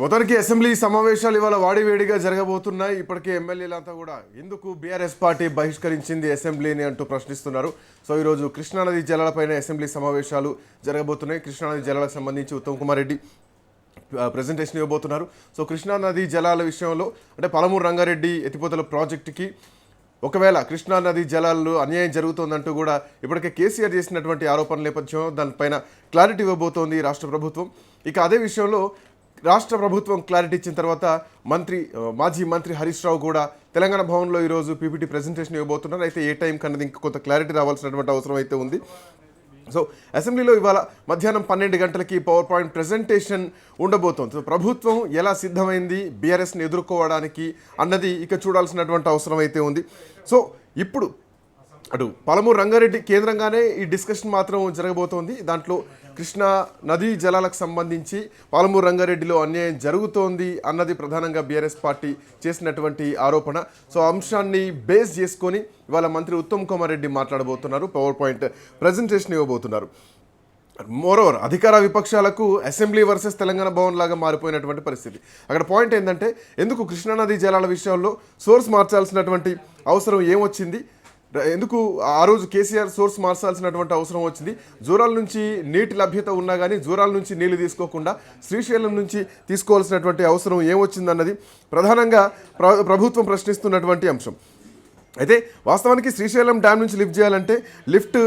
మొత్తానికి అసెంబ్లీ సమావేశాలు ఇవాళ వాడివేడిగా జరగబోతున్నాయి. ఇప్పటికే ఎమ్మెల్యేలంతా కూడా ఎందుకు బీఆర్ఎస్ పార్టీ బహిష్కరించింది అసెంబ్లీని అంటూ ప్రశ్నిస్తున్నారు. సో ఈరోజు కృష్ణానది జలాలపైన అసెంబ్లీ సమావేశాలు జరగబోతున్నాయి. కృష్ణానది జలాలకు సంబంధించి ఉత్తమ్ కుమార్ రెడ్డి ప్రజెంటేషన్ ఇవ్వబోతున్నారు. సో కృష్ణానది జలాల విషయంలో అంటే పాలమూరు రంగారెడ్డి ఎత్తిపోతల ప్రాజెక్టుకి ఒకవేళ కృష్ణానది జలాల్లో అన్యాయం జరుగుతోందంటూ కూడా ఇప్పటికే కేసీఆర్ చేసినటువంటి ఆరోపణల నేపథ్యం దానిపైన క్లారిటీ ఇవ్వబోతోంది రాష్ట్ర ప్రభుత్వం. ఇక అదే విషయంలో రాష్ట్ర ప్రభుత్వం క్లారిటీ ఇచ్చిన తర్వాత మాజీ మంత్రి హరీష్ రావు కూడా తెలంగాణ భవన్లో ఈరోజు పీపీటీ ప్రెజెంటేషన్ ఇవ్వబోతున్నారు. అయితే ఏ టైం కన్నది ఇంకా కొంత క్లారిటీ రావాల్సినటువంటి అవసరం అయితే ఉంది. సో అసెంబ్లీలో ఇవాళ మధ్యాహ్నం 12 గంటలకి పవర్ పాయింట్ ప్రెజెంటేషన్ ఉండబోతోంది. సో ప్రభుత్వం ఎలా సిద్ధమైంది బీఆర్ఎస్ని ఎదుర్కోవడానికి అన్నది ఇక చూడాల్సినటువంటి అవసరం అయితే ఉంది. సో ఇప్పుడు అటు పాలమూరు రంగారెడ్డి కేంద్రంగానే ఈ డిస్కషన్ మాత్రం జరగబోతోంది. దాంట్లో కృష్ణా నదీ జలాలకు సంబంధించి పాలమూరు రంగారెడ్డిలో అన్యాయం జరుగుతోంది అన్నది ప్రధానంగా బీఆర్ఎస్ పార్టీ చేసినటువంటి ఆరోపణ. సో అంశాన్ని బేస్ చేసుకొని ఇవాళ మంత్రి ఉత్తమ్ కుమార్ రెడ్డి మాట్లాడబోతున్నారు, పవర్ పాయింట్ ప్రజెంటేషన్ ఇవ్వబోతున్నారు. మోరోవర్ అధికార విపక్షాలకు అసెంబ్లీ వర్సెస్ తెలంగాణ భవన్ లాగా మారిపోయినటువంటి పరిస్థితి. అక్కడ పాయింట్ ఏంటంటే ఎందుకు కృష్ణానదీ జలాల విషయంలో సోర్స్ మార్చాల్సినటువంటి అవసరం ఏమొచ్చింది, ఎందుకు ఆ రోజు కేసీఆర్ సోర్స్ మార్చాల్సినటువంటి అవసరం వచ్చింది, జూరాల నుంచి నీటి లభ్యత ఉన్నా కానీ జూరాల నుంచి నీళ్లు తీసుకోకుండా శ్రీశైలం నుంచి తీసుకోవాల్సినటువంటి అవసరం ఏమొచ్చిందన్నది ప్రధానంగా ప్రభుత్వం ప్రశ్నిస్తున్నటువంటి అంశం. అయితే వాస్తవానికి శ్రీశైలం డ్యామ్ నుంచి లిఫ్ట్ చేయాలంటే లిఫ్ట్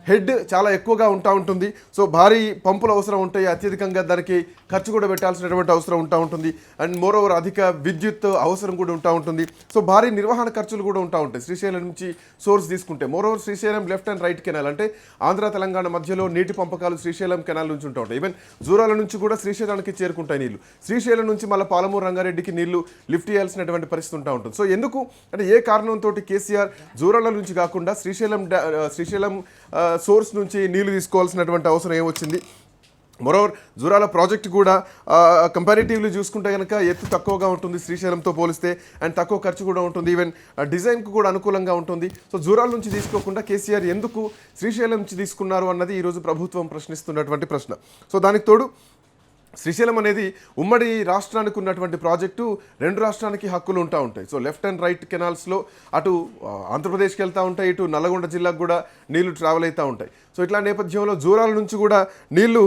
హెడ్ చాలా ఎక్కువగా ఉంటుంది. సో భారీ పంపులు అవసరం ఉంటాయి, అత్యధికంగా దానికి ఖర్చు కూడా పెట్టాల్సినటువంటి అవసరం ఉంటుంది. అండ్ మోరోవర్ అధిక విద్యుత్ అవసరం కూడా ఉంటుంది. సో భారీ నిర్వహణ ఖర్చులు కూడా ఉంటాయి శ్రీశైలం నుంచి సోర్స్ తీసుకుంటే. Moreover Srisailam left and right canal అంటే ఆంధ్ర తెలంగాణ మధ్యలో నీటి పంపకాలు శ్రీశైలం కెనాల్ నుంచి ఉంటాయి. ఈవెన్ జూరాల నుంచి కూడా శ్రీశైలానికి చేరుకుంటాయి నీళ్లు. శ్రీశైలం నుంచి మళ్ళీ పాలమూరు రంగారెడ్డికి నీళ్లు లిఫ్ట్ చేయాల్సినటువంటి పరిస్థితి ఉంటుంది. సో ఎందుకు అంటే ఏ కారణంతో కేసీఆర్ జూరాల నుంచి కాకుండా శ్రీశైలం సోర్స్ నుంచి నీళ్లు తీసుకోవాల్సినటువంటి అవసరం ఏమొచ్చింది. మరోవర్ జూరాల ప్రాజెక్ట్ కూడా కంపారిటివ్లీ చూసుకుంటే కనుక ఎత్తు తక్కువగా ఉంటుంది శ్రీశైలంతో పోలిస్తే, అండ్ తక్కువ ఖర్చు కూడా ఉంటుంది, ఈవెన్ డిజైన్కు కూడా అనుకూలంగా ఉంటుంది. సో జూరాల నుంచి తీసుకోకుండా కేసీఆర్ ఎందుకు శ్రీశైలం నుంచి తీసుకున్నారు అన్నది ఈరోజు ప్రభుత్వం ప్రశ్నిస్తున్నటువంటి ప్రశ్న. సో దానికి తోడు శ్రీశైలం అనేది ఉమ్మడి రాష్ట్రానికి ఉన్నటువంటి ప్రాజెక్టు, రెండు రాష్ట్రానికి హక్కులు ఉంటాయి. సో లెఫ్ట్ అండ్ రైట్ కెనాల్స్లో అటు ఆంధ్రప్రదేశ్కి వెళ్తూ ఉంటాయి, ఇటు నల్లగొండ జిల్లాకు కూడా నీళ్లు ట్రావెల్ అవుతూ ఉంటాయి. సో ఇట్లా నేపథ్యంలో జూరాల నుంచి కూడా నీళ్లు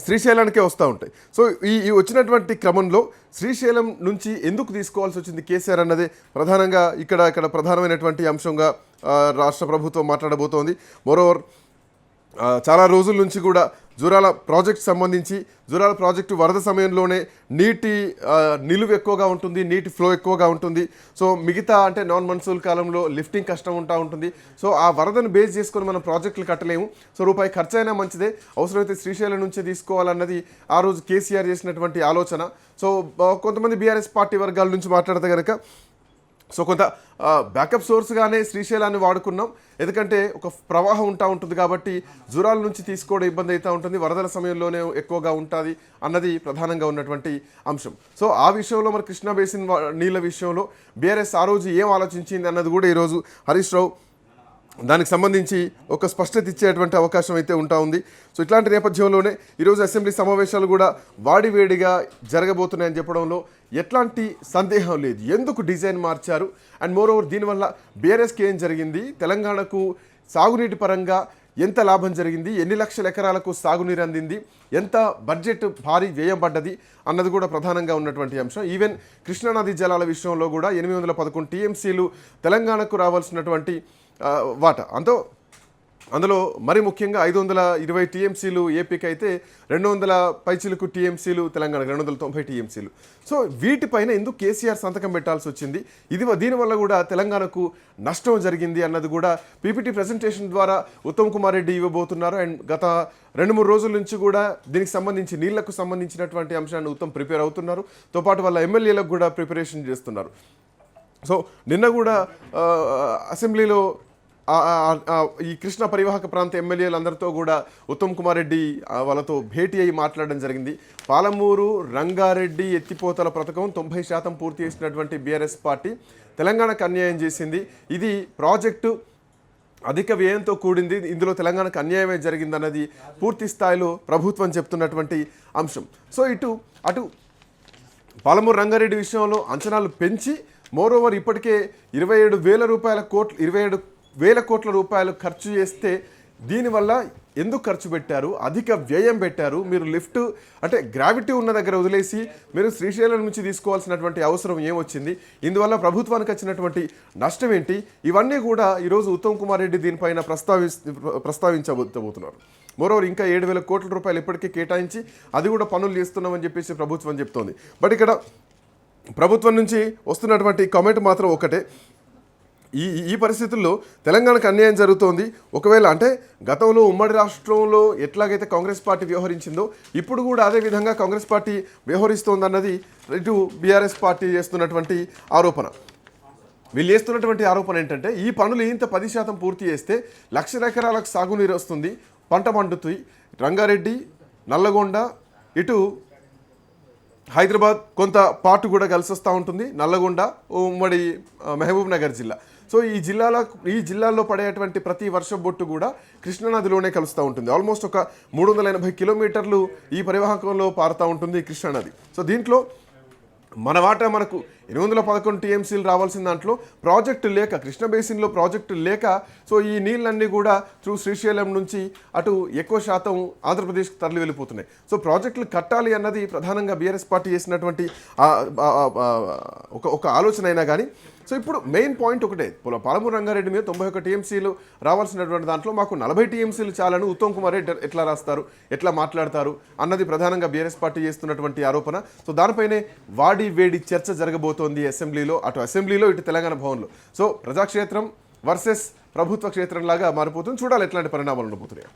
శ్రీశైలానికే వస్తూ ఉంటాయి. సో ఈ వచ్చినటువంటి క్రమంలో శ్రీశైలం నుంచి ఎందుకు తీసుకోవాల్సి వచ్చింది కేసీఆర్ అన్నదే ప్రధానంగా ఇక్కడ ప్రధానమైనటువంటి అంశంగా రాష్ట్ర ప్రభుత్వం మాట్లాడబోతోంది. మోరోవర్ చాలా రోజుల నుంచి కూడా జూరాల ప్రాజెక్టు వరద సమయంలోనే నీటి నిలువ ఎక్కువగా ఉంటుంది, నీటి ఫ్లో ఎక్కువగా ఉంటుంది. సో మిగతా అంటే నాన్ మన్సూన్ కాలంలో లిఫ్టింగ్ కష్టం ఉంటుంది. సో ఆ వరదను బేస్ చేసుకొని మనం ప్రాజెక్టులు కట్టలేము. సో రూపాయి ఖర్చు అయినా మంచిదే, అవసరమైతే శ్రీశైలం నుంచే తీసుకోవాలన్నది ఆ రోజు కేసీఆర్ చేసినటువంటి ఆలోచన. సో కొంతమంది బీఆర్ఎస్ పార్టీ వర్గాల నుంచి మాట్లాడితే కనుక సో కొంత బ్యాకప్ సోర్స్గానే శ్రీశైలాన్ని వాడుకున్నాం, ఎందుకంటే ఒక ప్రవాహం ఉంటుంది కాబట్టి జూరాల నుంచి తీసుకోవడం ఇబ్బంది అవుతూ ఉంటుంది, వరదల సమయంలోనే ఎక్కువగా ఉంటుంది అన్నది ప్రధానంగా ఉన్నటువంటి అంశం. సో ఆ విషయంలో మరి కృష్ణా బేసిన్ నీళ్ళ విషయంలో బీఆర్ఎస్ ఆ రోజు ఏం ఆలోచించింది అన్నది కూడా ఈరోజు హరీష్ రావు దానికి సంబంధించి ఒక స్పష్టత ఇచ్చేటువంటి అవకాశం అయితే ఉంది. సో ఇట్లాంటి నేపథ్యంలోనే ఈరోజు అసెంబ్లీ సమావేశాలు కూడా వాడివేడిగా జరగబోతున్నాయని చెప్పడంలో ఎట్లాంటి సందేహం లేదు. ఎందుకు డిజైన్ మార్చారు, అండ్ మోరోవర్ దీనివల్ల బీఆర్ఎస్కి ఏం జరిగింది, తెలంగాణకు సాగునీటి పరంగా ఎంత లాభం జరిగింది, ఎన్ని లక్షల ఎకరాలకు సాగునీరు అందింది, ఎంత బడ్జెట్ భారీ వ్యయం పడ్డది అన్నది కూడా ప్రధానంగా ఉన్నటువంటి అంశం. ఈవెన్ కృష్ణానదీ జలాల విషయంలో కూడా 811 టీఎంసీలు తెలంగాణకు రావాల్సినటువంటి వాటా, అందులో మరి ముఖ్యంగా 520 టీఎంసీలు ఏపీకి అయితే 200 పైచిలకు టీఎంసీలు తెలంగాణకు, 290 టీఎంసీలు. సో వీటిపైన ఎందుకు కేసీఆర్ సంతకం పెట్టాల్సి వచ్చింది, దీనివల్ల కూడా తెలంగాణకు నష్టం జరిగింది అన్నది కూడా పీపీటీ ప్రెజెంటేషన్ ద్వారా ఉత్తమ్ కుమార్ రెడ్డి ఇవ్వబోతున్నారు. అండ్ గత 2-3 రోజుల నుంచి కూడా దీనికి సంబంధించి నీళ్లకు సంబంధించినటువంటి అంశాన్ని ఉత్తమ్ ప్రిపేర్ అవుతున్నారు. తో పాటు వాళ్ళ ఎమ్మెల్యేలకు కూడా ప్రిపరేషన్ చేస్తున్నారు. సో నిన్న కూడా అసెంబ్లీలో ఈ కృష్ణా పరివాహక ప్రాంత ఎమ్మెల్యేలందరితో కూడా ఉత్తమ్ కుమార్ రెడ్డి వాళ్ళతో భేటీ అయ్యి మాట్లాడడం జరిగింది. పాలమూరు రంగారెడ్డి ఎత్తిపోతల పథకం 90% పూర్తి చేసినటువంటి బీఆర్ఎస్ పార్టీ తెలంగాణకు అన్యాయం చేసింది, ఇది ప్రాజెక్టు అధిక వ్యయంతో కూడింది, ఇందులో తెలంగాణకు అన్యాయమే జరిగిందన్నది పూర్తి స్థాయిలో ప్రభుత్వం చెప్తున్నటువంటి అంశం. సో అటు పాలమూరు రంగారెడ్డి విషయంలో అంచనాలు పెంచి మోరోవర్ ఇప్పటికే 27,000 కోట్ల రూపాయలు ఖర్చు చేస్తే దీనివల్ల ఎందుకు ఖర్చు పెట్టారు, అధిక వ్యయం పెట్టారు, మీరు లిఫ్ట్ అంటే గ్రావిటీ ఉన్న దగ్గర వదిలేసి మీరు శ్రీశైలం నుంచి తీసుకోవాల్సినటువంటి అవసరం ఏమొచ్చింది, ఇందువల్ల ప్రభుత్వానికి వచ్చినటువంటి నష్టం ఏంటి, ఇవన్నీ కూడా ఈరోజు ఉత్తమ్ కుమార్ రెడ్డి దీనిపైన ప్రస్తావించబోతున్నారు. మరోవర్ ఇంకా 7,000 కోట్ల రూపాయలు ఇప్పటికే కేటాయించి అది కూడా పనులు చేస్తున్నామని చెప్పేసి ప్రభుత్వం చెప్తోంది. బట్ ఇక్కడ ప్రభుత్వం నుంచి వస్తున్నటువంటి కామెంట్ మాత్రం ఒకటే, ఈ పరిస్థితుల్లో తెలంగాణకు అన్యాయం జరుగుతోంది. ఒకవేళ అంటే గతంలో ఉమ్మడి రాష్ట్రంలో ఎట్లాగైతే కాంగ్రెస్ పార్టీ వ్యవహరించిందో ఇప్పుడు కూడా అదే విధంగా కాంగ్రెస్ పార్టీ వ్యవహరిస్తోందన్నది ఇటు బీఆర్ఎస్ పార్టీ చేస్తున్నటువంటి ఆరోపణ. వీళ్ళు చేస్తున్నటువంటి ఆరోపణ ఏంటంటే ఈ పనులు ఇంత 10% పూర్తి చేస్తే 1,00,000 ఎకరాలకు సాగునీరు వస్తుంది, పంట పండుతుంది. రంగారెడ్డి, నల్లగొండ, ఇటు హైదరాబాద్ కొంత పాటు కూడా కలిసి వస్తూ ఉంటుంది, నల్లగొండ, ఉమ్మడి మహబూబ్ నగర్ జిల్లా. సో ఈ జిల్లాల్లో పడేటువంటి ప్రతి వర్షం బొట్టు కూడా కృష్ణానదిలోనే కలుస్తూ ఉంటుంది. ఆల్మోస్ట్ ఒక 380 కిలోమీటర్లు ఈ పరివాహకంలో పారుతూ ఉంటుంది కృష్ణానది. సో దీంట్లో మన వాటా మనకు 811 టీఎంసీలు రావాల్సిన దాంట్లో ప్రాజెక్టు లేక, కృష్ణ బేసిన్లో ప్రాజెక్టు లేక, సో ఈ నీళ్ళన్నీ కూడా త్రూ శ్రీశైలం నుంచి అటు ఎక్కువ శాతం ఆంధ్రప్రదేశ్కి తరలి వెళ్ళిపోతున్నాయి. సో ప్రాజెక్టులు కట్టాలి అన్నది ప్రధానంగా బీఆర్ఎస్ పార్టీ చేసినటువంటి ఒక ఆలోచన అయినా కానీ, సో ఇప్పుడు మెయిన్ పాయింట్ ఒకటే, పాలమూరు రంగారెడ్డి మీద 91 టీఎంసీలు రావాల్సినటువంటి దాంట్లో మాకు 40 టీఎంసీలు చాలని ఉత్తమ్ కుమార్ రెడ్డి ఎట్లా రాస్తారు, ఎట్లా మాట్లాడతారు అన్నది ప్రధానంగా బీఆర్ఎస్ పార్టీ చేస్తున్నటువంటి ఆరోపణ. సో దానిపైనే వాడి వేడి చర్చ జరగబోతోంది అసెంబ్లీలో, అటు అసెంబ్లీలో ఇటు తెలంగాణ భవన్లో. సో ప్రజాక్షేత్రం వర్సెస్ ప్రభుత్వ క్షేత్రం లాగా మారిపోతుంది. చూడాలి ఎట్లాంటి పరిణామాలు ఉండబోతున్నాయి.